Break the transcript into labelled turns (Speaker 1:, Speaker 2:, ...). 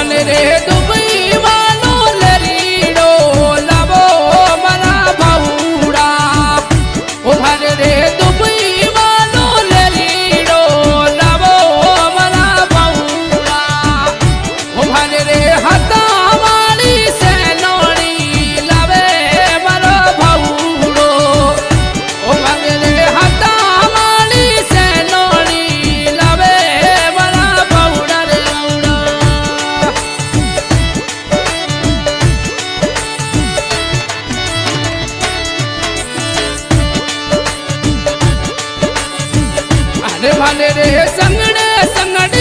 Speaker 1: મને રે દુબઈ વાલો લરીડો લાવો મારા ભાઉડા ઓ મને રે દુબઈ વાલો લરીડો લાવો મારા ભાઉડા ઓ મને રે હતા વાળી સેનોણી લાવે મારો ભાઉડો ઓ મને રે હતા વાળી સેનોણી લાવે મારા ભાઉડા રે અને મને રે સંગડે સંગડે